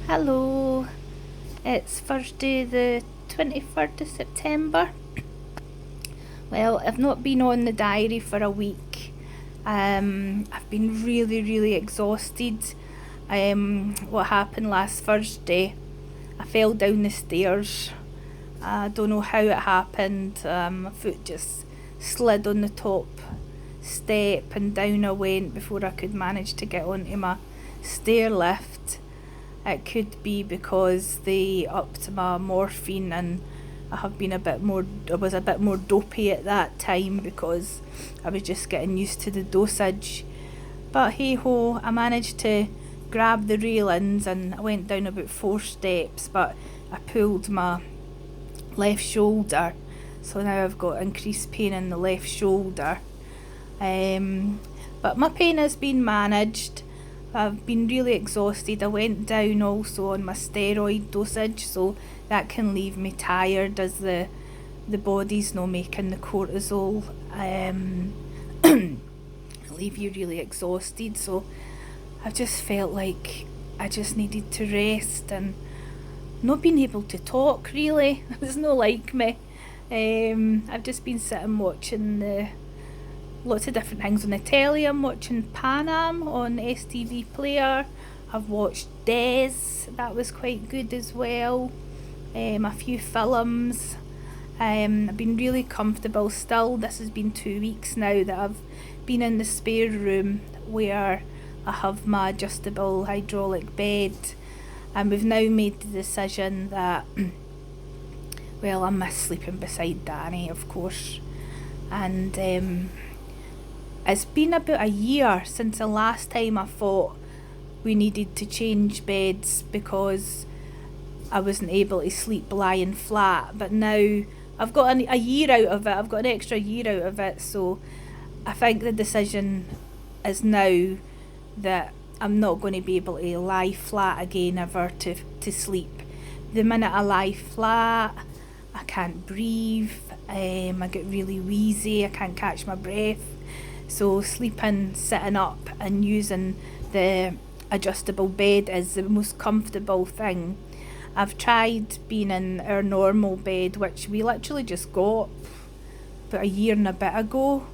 Hello, it's Thursday the 23rd of September. Well, I've not been on the diary for a week. I've been really exhausted. What happened last Thursday, I fell down the stairs. I don't know how it happened. My foot just slid on the top step and down I went before I could manage to get onto my stair lift. It could be because they upped my morphine and I was a bit more dopey at that time because I was just getting used to the dosage. But hey ho, I managed to grab the railings and I went down about 4 steps, but I pulled my left shoulder, so now I've got increased pain in the left shoulder. But my pain has been managed. I've been really exhausted. I went down also on my steroid dosage, so that can leave me tired as the body's not making the cortisol. Leave you really exhausted. So I just felt like I just needed to rest and not being able to talk really. It's not like me. I've just been sitting watching lots of different things on the telly. I'm watching Pan Am on STV Player. I've watched Des, that was quite good as well. A few films. I've been really comfortable still. This has been 2 weeks now that I've been in the spare room where I have my adjustable hydraulic bed, and we've now made the decision that well, I miss sleeping beside Danny, of course, and it's been about a year since the last time I thought we needed to change beds because I wasn't able to sleep lying flat. But now I've got a year out of it. I've got an extra year out of it. So I think the decision is now that I'm not going to be able to lie flat again ever to sleep. The minute I lie flat, I can't breathe. I get really wheezy. I can't catch my breath. So sleeping, sitting up and using the adjustable bed is the most comfortable thing. I've tried being in our normal bed, which we literally just got about a year and a bit ago.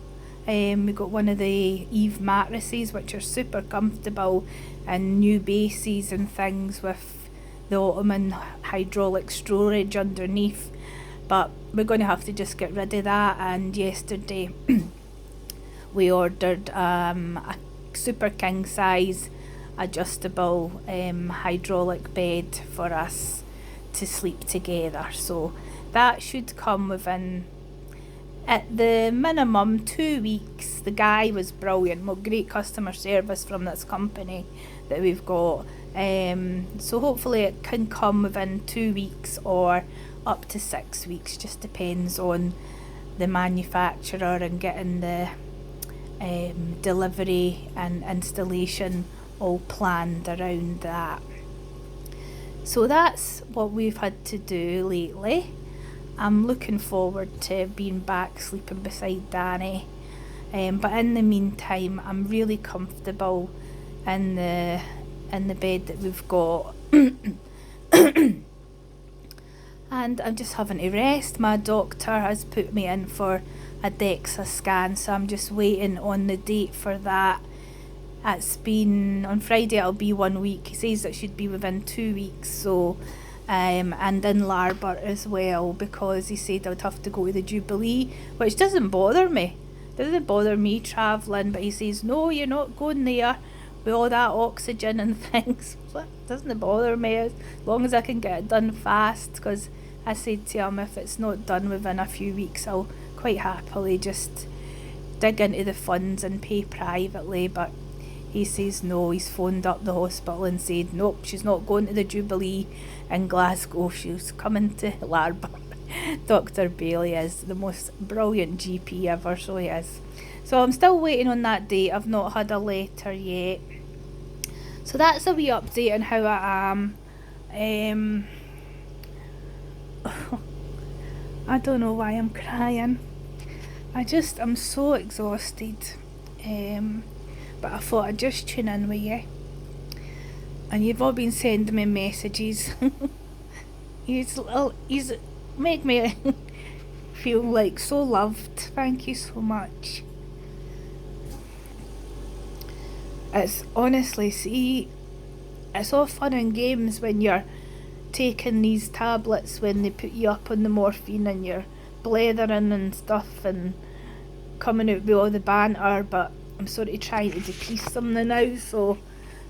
We got one of the Eve mattresses, which are super comfortable, and new bases and things with the Ottoman hydraulic storage underneath. But we're going to have to just get rid of that, and yesterday we ordered a super king size adjustable hydraulic bed for us to sleep together. So that should come within, at the minimum, 2 weeks. The guy was brilliant. Well, great customer service from this company that we've got. So hopefully it can come within 2 weeks or up to 6 weeks. Just depends on the manufacturer and getting the delivery and installation all planned around that. So that's what we've had to do lately. I'm looking forward to being back sleeping beside Danny, but in the meantime I'm really comfortable in the bed that we've got. And I'm just having to rest. My doctor has put me in for a DEXA scan, so I'm just waiting on the date for that. It's been, on Friday it'll be 1 week. He says it should be within 2 weeks, so and in Larbert as well, because he said I would have to go to the Jubilee, which doesn't bother me. Doesn't bother me travelling, but he says no, you're not going there with all that oxygen and things. So it doesn't bother me as long as I can get it done fast, because I said to him if it's not done within a few weeks I'll quite happily just dig into the funds and pay privately. But he says no, he's phoned up the hospital and said nope, she's not going to the Jubilee in Glasgow, she's coming to Larbert. Dr. Bailey is the most brilliant GP ever, so he is. So I'm still waiting on that date. I've not had a letter yet. So that's a wee update on how I am. I don't know why I'm crying. I'm so exhausted. But I thought I'd just tune in with you. And you've all been sending me messages. He's make me feel like so loved. Thank you so much. It's honestly, see, it's all fun and games when you're taking these tablets, when they put you up on the morphine and you're blethering and stuff and coming out with all the banter, but I'm sort of trying to decrease them now, so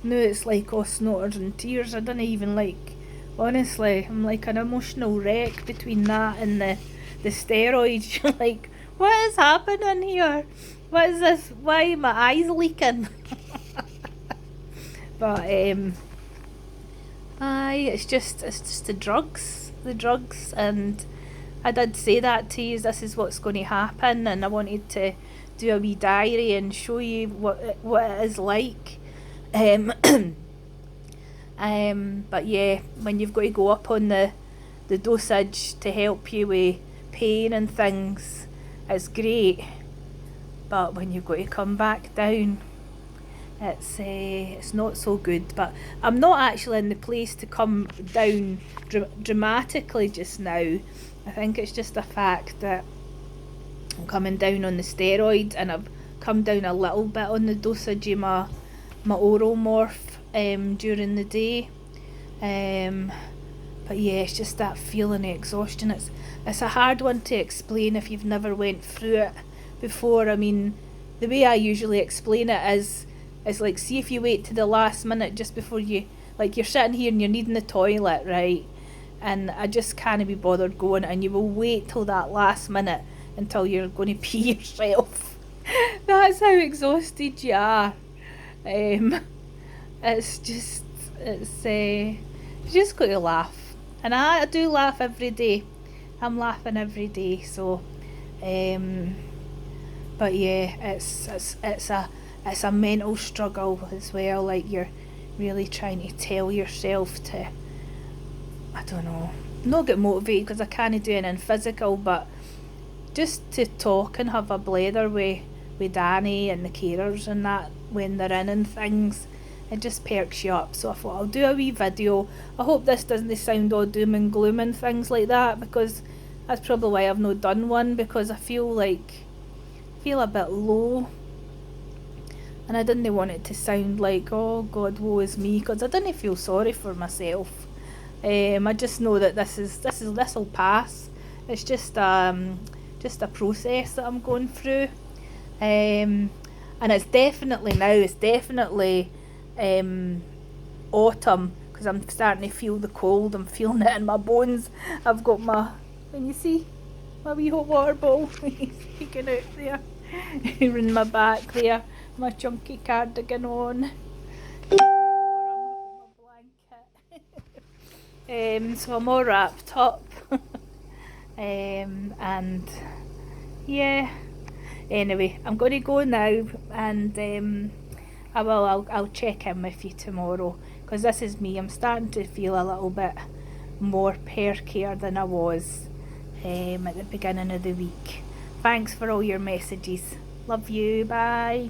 now it's like all snorters and tears. I don't even like, honestly, I'm like an emotional wreck between that and the steroids. You're like, what is happening here? What is this? Why are my eyes leaking? But aye, it's just the drugs, and I did say that to you. This is what's going to happen, and I wanted to do a wee diary and show you what it is like. But yeah, when you've got to go up on the dosage to help you with pain and things, it's great. But when you've got to come back down, it's not so good. But I'm not actually in the place to come down dramatically just now. I think it's just a fact that I'm coming down on the steroids, and I've come down a little bit on the dosage of my oral morph during the day. But yeah, it's just that feeling of exhaustion. It's a hard one to explain if you've never went through it before. I mean, the way I usually explain it is like, see if you wait to the last minute just before you, like, you're sitting here and you're needing the toilet, right? And I just can't be bothered going, and you will wait till that last minute until you're going to pee yourself. That's how exhausted you are. It's just got to laugh, and I do laugh every day. I'm laughing every day, so but yeah, it's a mental struggle as well. Like, you're really trying to tell yourself to, I don't know, not get motivated because I can't do anything physical, but just to talk and have a blather with Danny and the carers and that when they're in and things. It just perks you up. So I thought I'll do a wee video. I hope this doesn't sound all doom and gloom and things like that, because that's probably why I've not done one, because I feel a bit low, and I didn't want it to sound like, oh God, woe is me, because I didn't feel sorry for myself. I just know that this'll pass. It's just a process that I'm going through, and it's definitely autumn, because I'm starting to feel the cold. I'm feeling it in my bones. I've got can you see my wee hot water bottle sticking out there in my back there, my chunky cardigan on. So I'm all wrapped up. And yeah, anyway, I'm going to go now, and I'll check in with you tomorrow, because this is me. I'm starting to feel a little bit more perkier than I was at the beginning of the week. Thanks for all your messages. Love you. Bye.